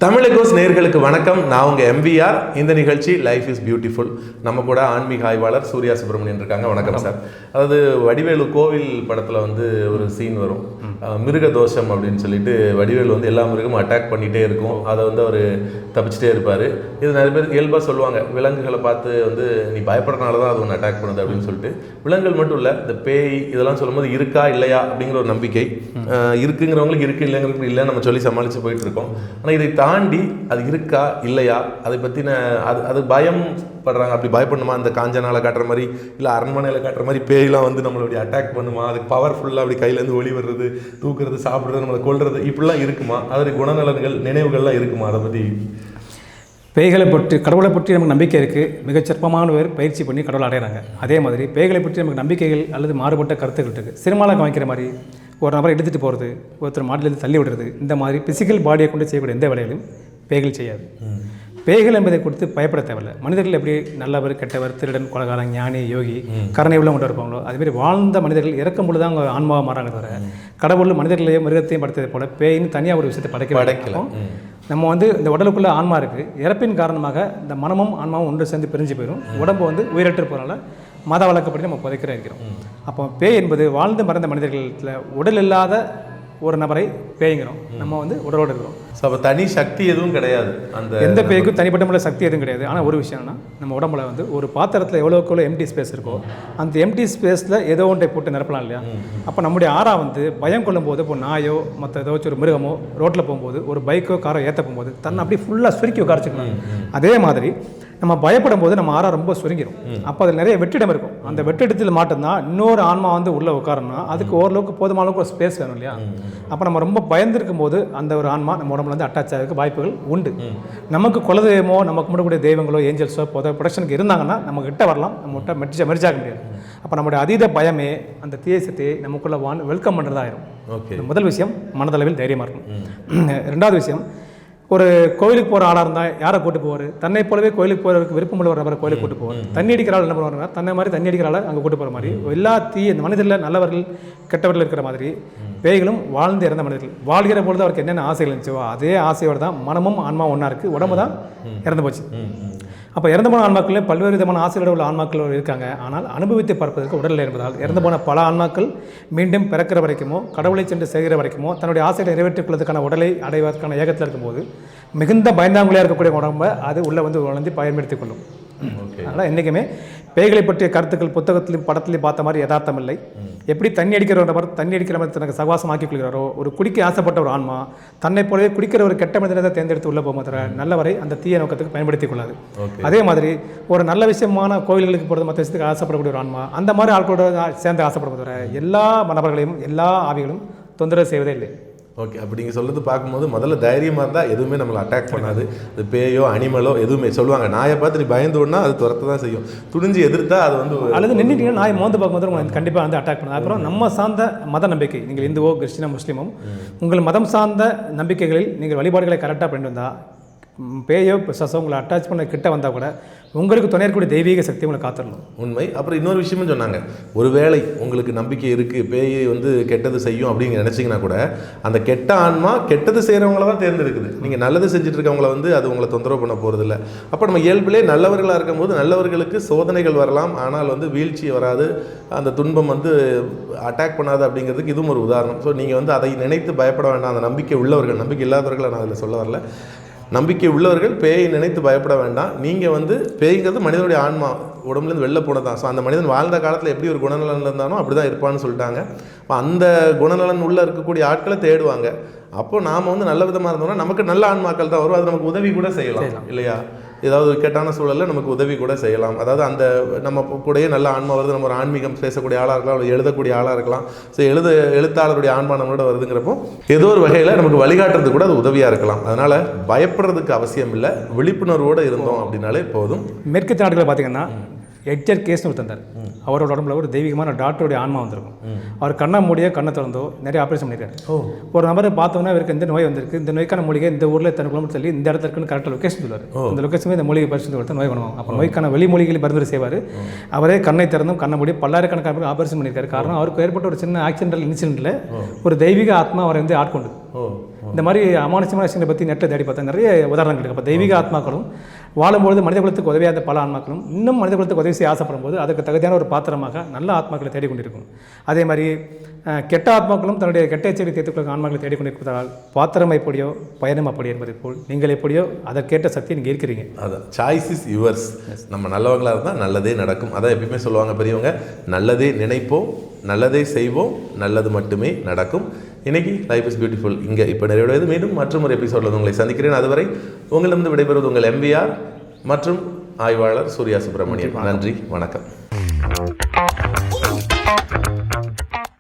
தமிழகோஸ் நேயர்களுக்கு வணக்கம். நான் உங்கள் எம்விஆர். இந்த நிகழ்ச்சி லைஃப் இஸ் பியூட்டிஃபுல். நம்ம கூட ஆன்மீக ஆய்வாளர் சூர்யா சுப்பிரமணியன் இருக்காங்க. வணக்கம் சார். அதாவது வடிவேலு கோவில் படத்தில் வந்து ஒரு சீன் வரும், மிருக தோஷம் அப்படின்னு சொல்லிட்டு வடிவேலு வந்து எல்லா மிருகமும் அட்டாக் பண்ணிகிட்டே இருக்கும். அதை வந்து அவர் தப்பிச்சுட்டே இருப்பார். இது நிறைய பேர் இயல்பாக சொல்லுவாங்க, விலங்குகளை பார்த்து வந்து நீ பயப்படுறதுனால தான் அது ஒன்று அட்டாக் பண்ணுது அப்படின்னு சொல்லிட்டு. விலங்குகள் மட்டும் இல்லை, இந்த பேய் இதெல்லாம் சொல்லும்போது இருக்கா இல்லையா அப்படிங்கிற ஒரு நம்பிக்கை இருக்குங்கிறவங்களுக்கு இருக்குது, இல்லைங்கிறவங்களுக்கு இல்லை நம்ம சொல்லி சமாளித்து போயிட்டு இருக்கோம். ஆனால் இதை தாண்டி அது இருக்கா இல்லையா அதை பற்றின அது பயம் படுறாங்க. அப்படி பயப்படணுமா? இந்த காஞ்சனால காட்டுற மாதிரி இல்லை அரண்மனையில் காட்டுற மாதிரி பேயெல்லாம் வந்து நம்மளுடைய அட்டாக் பண்ணுமா? அதுக்கு பவர்ஃபுல்லாக அப்படி கையிலேருந்து ஒளி வர்றது, தூக்குறது, சாப்பிட்றது, நம்மளை கொள்வது, இப்படிலாம் இருக்குமா? அதோடைய குணநலன்கள், நினைவுகள்லாம் இருக்குமா? அதை பற்றி பேய்களை பற்றி, கடவுளை பற்றி நமக்கு நம்பிக்கை இருக்குது. மிகச்சிறப்பமான பேர் பயிற்சி பண்ணி கடவுளை அடைகிறாங்க. அதே மாதிரி பேய்களை பற்றி நமக்கு நம்பிக்கைகள் அல்லது மாறுபட்ட கருத்துக்கள் இருக்குது. சினிமாவில் காமிக்கிற மாதிரி ஒரு நபரை எடுத்துகிட்டு போகிறது, ஒருத்தர் மாட்டிலேருந்து தள்ளி விடுறது, இந்த மாதிரி ஃபிசிக்கல் பாடியை கொண்டு செய்யக்கூடிய எந்த வேலையிலும் பேய்கள் செய்யாது. பேய்கள் என்பதை கொடுத்து பயப்பட தேவையில்லை. மனிதர்கள் எப்படி நல்லவர், கெட்டவர், திருடன், கொலகாரன், ஞானி, யோகி, கருணை உள்ள கொண்டு இருப்பாங்களோ அதுமாரி வாழ்ந்த மனிதர்கள் இறக்கும் பொழுது தான் அவங்க ஆன்மாவாக மாறாங்க தவிர கடவுள் மனிதர்களையும் மிருகத்தையும் படுத்ததை போல பேயின்னு தனியாக ஒரு விஷயத்தை படைக்கலாம். நம்ம வந்து இந்த உடலுக்குள்ளே ஆன்மா இருக்குது. இறப்பின் காரணமாக இந்த மனமும் ஆன்மாவும் ஒன்று சேர்ந்து பிரிஞ்சு போயிடும். உடம்பு வந்து உயிரற்று போகிறனால மத வழக்கப்படி நம்ம புதைக்கிற இருக்கிறோம். அப்போ பேய் என்பது வாழ்ந்து மறைந்த மனிதர்களில் உடல் இல்லாத ஒரு நபரை பேய்ங்கிறோம். நம்ம வந்து உடலோடு இருக்கிறோம். ஸோ அப்போ தனி சக்தி எதுவும் கிடையாது. அந்த எந்த பேய்க்கும் தனிப்பட்ட முறை சக்தி எதுவும் கிடையாது. ஆனால் ஒரு விஷயம்னா, நம்ம உடம்புல வந்து ஒரு பாத்திரத்தில் எவ்வளோக்குள்ள எம்டி ஸ்பேஸ் இருக்கோ அந்த எம்டி ஸ்பேஸில் ஏதோ ஒன்றை போட்டு நிரப்பலாம் இல்லையா? அப்போ நம்முடைய ஆறா வந்து பயம் கொள்ளும் போது, இப்போ நாயோ மற்ற ஏதாச்சும் ஒரு மிருகமோ ரோட்டில் போகும்போது, ஒரு பைக்கோ காரோ ஏற்ற போகும்போது தன்னை அப்படியே ஃபுல்லாக சுருக்கி உட்காரிச்சிக்கலாம். அதே மாதிரி நம்ம பயப்படும் போது நம்ம ஆறா ரொம்ப சுருங்கிடும். அப்போ அதில் நிறைய வெற்றிடம் இருக்கும். அந்த வெற்றிடத்தில் மாட்டோம்தான் இன்னொரு ஆன்மா வந்து உள்ளே உட்காரணும்னா அதுக்கு ஓரளவுக்கு போதுமான அளவுக்கு ஒரு ஸ்பேஸ் வேணும் இல்லையா? அப்போ நம்ம ரொம்ப பயந்துருக்கும் போது அந்த ஒரு ஆன்மா நம்ம உடம்புல வந்து அட்டாச் ஆகிறதுக்கு வாய்ப்புகள் உண்டு. நமக்கு குலதெய்வமோ, நமக்கு கும்பிடக்கூடிய தெய்வங்களோ, ஏஞ்சல்ஸோ ப்ரொடக்ஷனுக்கு இருந்தாங்கன்னா நம்ம கிட்ட வரலாம், நம்ம மெரிச்சாக முடியாது. அப்போ நம்மளுடைய அதீத பயமே அந்த தீய சக்தியை நமக்குள்ளே வெல்கம் பண்ணுறதாயிரும். முதல் விஷயம், மனதளவில் தைரியமாக இருக்கும். ரெண்டாவது விஷயம், ஒரு கோயிலுக்கு போகிற ஆளாக இருந்தால் யாரை கூட்டு போவார்? தன்னை போலவே கோயிலுக்கு போகிறதுக்கு விருப்பம் உள்ள ஒரு நபரை கோயிலுக்கு கூட்டு போவார். தண்ணி அடிக்கிற ஆள் என்ன பண்ணுவாருன்னா தன்னை மாதிரி தண்ணி அடிக்கிற ஆளை அங்கே கூட்டு போகிற மாதிரி எல்லா இந்த மனிதரில் நல்லவர்கள் கெட்டவர்கள் இருக்கிற மாதிரி பேய்களும் வாழ்ந்து இறந்த மனிதர்கள் வாழ்கிற பொழுது அவருக்கு என்னென்ன ஆசைகள் இருந்துச்சோ அதே ஆசையோடு தான் மனமும் ஆன்மா ஒன்றா இருக்குது. உடம்பு தான் இறந்து போச்சு. அப்போ இறந்து போன ஆன்மாக்களில் பல்வேறு விதமான ஆசைகளோடு உள்ள ஆன்மாக்கள் இருக்காங்க. ஆனால் அனுபவித்து பார்ப்பதற்கு உடலில் என்பதால் இறந்து போன பல ஆன்மாக்கள் மீண்டும் பிறக்கிற வரைக்குமோ, கடவுளை சென்று செய்கிற வரைக்குமோ, தன்னுடைய ஆசைகளை நிறைவேற்றிக் கொள்வதற்கான உடலை அடைவதற்கான ஏகத்தில் இருக்கும்போது மிகுந்த பயந்தாங்குழியாக இருக்கக்கூடிய உடம்பை அது உள்ளே வந்து உணர்ந்து பயன்படுத்திக் கொள்ளும். அதனால் என்றைக்குமே பேய்களை பற்றிய கருத்துக்கள் புத்தகத்திலையும் படத்துலையும் பார்த்த மாதிரி யதார்த்தம் இல்லை. எப்படி தண்ணி அடிக்கிற ஒரு நபர் தண்ணி அடிக்கிற மாதிரி தனக்கு சகவாசம் ஆக்கிக் கொள்கிறாரோ, ஒரு குடிக்க ஆசைப்பட்ட ஒரு ஆன்மா தன்னை போலவே குடிக்கிற ஒரு கெட்ட மனிதனை தேர்ந்தெடுத்து உள்ள போக நல்லவரை அந்த தீய நோக்கத்துக்கு பயன்படுத்திக் கொள்ளாது. அதே மாதிரி ஒரு நல்ல விஷயமான கோவில்களுக்கு போகிறது, மற்ற விஷயத்துக்கு ஆசைப்படக்கூடிய ஒரு ஆன்மா அந்த மாதிரி ஆட்களோட சேர்ந்து ஆசைப்படுவதோட எல்லா நபர்களையும் எல்லா ஆவிகளும் தொந்தரவு செய்வதே இல்லை. ஓகே, அப்படிங்க சொல்கிறது பார்க்கும்போது முதல்ல தைரியமாக இருந்தால் எதுவுமே நம்மளை அட்டாக் பண்ணாது. அது பேயோ அனிமலோ எதுவுமே சொல்லுவாங்க, நாயை பார்த்து நீ பயந்தோன்னா அது துரத்த தான் செய்யும். துணிஞ்சு எதிர்த்தா அது வந்து அல்லது நின்றுட்டீங்கன்னா நாய் மோந்து பார்க்கும்போது உங்களுக்கு கண்டிப்பாக வந்து அட்டாக் பண்ணாது. அப்புறம் நம்ம சார்ந்த மத நம்பிக்கை, நீங்கள் இந்துவோ கிறிஸ்டினோ முஸ்லீமும் உங்கள் மதம் சார்ந்த நம்பிக்கைகளில் நீங்கள் வழிபாடுகளை கரெக்டாக பண்ணிட்டு வந்தால் பேயோ பிசாசோ உங்களை அட்டாச் பண்ண கிட்ட வந்தால் கூட உங்களுக்கு துணையக்கூடிய தெய்வீக சக்தி உங்களை காத்திடணும். உண்மை. அப்புறம் இன்னொரு விஷயமும் சொன்னாங்க, ஒருவேளை உங்களுக்கு நம்பிக்கை இருக்குது பேய் வந்து கெட்டது செய்யும் அப்படின்னு நினச்சிங்கன்னா கூட அந்த கெட்ட ஆன்மா கெட்டது செய்கிறவங்கள தான் தேர்ந்தெடுக்குது. நீங்கள் நல்லது செஞ்சுட்டு இருக்கவங்கள வந்து அது உங்களை தொந்தரவு பண்ண போகிறதில்ல. அப்போ நம்ம இயல்பிலே நல்லவர்களாக இருக்கும்போது நல்லவர்களுக்கு சோதனைகள் வரலாம், ஆனால் வந்து வீழ்ச்சி வராது, அந்த துன்பம் வந்து அட்டாக் பண்ணாது அப்படிங்கிறதுக்கு இதுவும் ஒரு உதாரணம். ஸோ நீங்கள் வந்து அதை நினைத்து பயப்பட வேண்டாம். அந்த நம்பிக்கை உள்ளவர்கள், நம்பிக்கை இல்லாதவர்களை நான் அதில் சொல்ல வரல, நம்பிக்கை உள்ளவர்கள் பேயை நினைத்து பயப்பட வேண்டாம். நீங்கள் வந்து பேய்ங்கிறது மனிதனுடைய ஆன்மா உடம்புலேருந்து வெளில போனதான். ஸோ அந்த மனிதன் வாழ்ந்த காலத்தில் எப்படி ஒரு குணநலன் இருந்தானோ அப்படி தான் இருப்பான்னு சொல்லிட்டாங்க. அப்போ அந்த குணநலன் உள்ளே இருக்கக்கூடிய ஆட்களை தேடுவாங்க. அப்போது நாம் வந்து நல்ல விதமாக இருந்தோம்னா நமக்கு நல்ல ஆன்மாக்கள் தான் வரும். அது நமக்கு உதவி கூட செய்யலாம் இல்லையா? ஏதாவது கெட்டான சூழலில் நமக்கு உதவி கூட செய்யலாம். அதாவது அந்த நம்ம கூடயே நல்ல ஆன்மா வருது, நம்ம ஒரு ஆன்மீகம் பேசக்கூடிய ஆளாக இருக்கலாம், எழுதக்கூடிய ஆளாக இருக்கலாம். ஸோ எழுத்தாளருடைய ஆன்மா நம்மளோட வருதுங்கிறப்போ ஏதோ ஒரு வகையில் நமக்கு வழிகாட்டுறது கூட அது உதவியாக இருக்கலாம். அதனால் பயப்படுறதுக்கு அவசியம் இல்லை, விழிப்புணர்வோடு இருந்தோம் அப்படின்னாலே போதும். மேற்கு நாடுகளை பார்த்திங்கன்னா எட்ஜர் கேஸ்னு ஒரு தந்தார். அவரோட உடம்புல ஒரு தெய்வீகமான டாக்டருடைய ஆன்மா வந்திருக்கும். அவர் கண்ணை மூடியோ கண்ணை திறந்தோ நிறைய ஆப்ரேஷன் பண்ணியிருக்காரு. ஒரு நபரை பார்த்தோன்னா இவருக்கு இந்த நோய் வந்திருக்கு, இந்த நோய்க்கான மூலிகை இந்த ஊரில் இத்தனை கிலோமீட்டர் சொல்லி இந்த இடத்துல இருக்குன்னு கரெக்டாக லொக்கேஷன் சொல்லுவார். இந்த லொக்கேஷன் இந்த மூலிகை பரிசு கொடுத்து நோய் பண்ணுவோம். அப்போ நோய்க்கான வெளி மூலிகைகளை பரிந்துரை செய்வார். அவரே கண்ணை திறந்தும் கண்ணை மூடி பல்லாயிரக்கணக்கான ஆப்ரேஷன் பண்ணியிருக்காரு. காரணம் அவருக்கு ஏற்பட்ட ஒரு சின்ன ஆக்சிடென்டல் இன்சிடென்ட்டில் ஒரு தெய்வீக ஆத்மா அவரை வந்து ஆட்கொண்டு இந்த மாதிரி அமானுஷமான விஷயங்களை பற்றி நெட்டில் தேடி பார்த்தா நிறைய உதாரணங்கள் இருக்குது. அப்போ தெய்வீக ஆத்மாக்களும் வாழும்பொழுது மனித குலத்துக்கு உதவியாத பல ஆன்மாக்களும் இன்னும் மனித குலத்துக்கு உதவி செய்ய ஆசைப்படும் போது அதுக்கு தகுதியான ஒரு பாத்திரமாக நல்ல ஆத்மாக்களை தேடிக்கொண்டிருக்கும். அதே மாதிரி கெட்ட ஆத்மாக்களும் தன்னுடைய கெட்ட எச்சரிக்கை தேர்த்துக்களுக்கு ஆன்மாக்களை தேடிக்கொண்டிருப்பதால் பாத்திரம் எப்படியோ பயணம் அப்படி என்பதை போல் நீங்கள் எப்படியோ அதற்கேற்ற சக்தி நீங்கள் இருக்கிறீங்க. அதான் சாய்ஸ் இஸ் யுவர்ஸ். நம்ம நல்லவங்களாக இருந்தால் நல்லதே நடக்கும். அதான் எப்பயுமே சொல்லுவாங்க பெரியவங்க, நல்லதே நினைப்போம், நல்லதே செய்வோம், நல்லது மட்டுமே நடக்கும். இன்னைக்கு லைஃப் இஸ் பியூட்டிஃபுல் இங்கே இப்போ நிறைவடைவது. மீண்டும் மற்றும் ஒரு எபிசோடில் உங்களை சந்திக்கிறேன். அதுவரை உங்களிடம் விடைபெறுவது உங்கள் MVR மற்றும் ஆய்வாளர் சூர்யா சுப்பிரமணியன். நன்றி, வணக்கம்.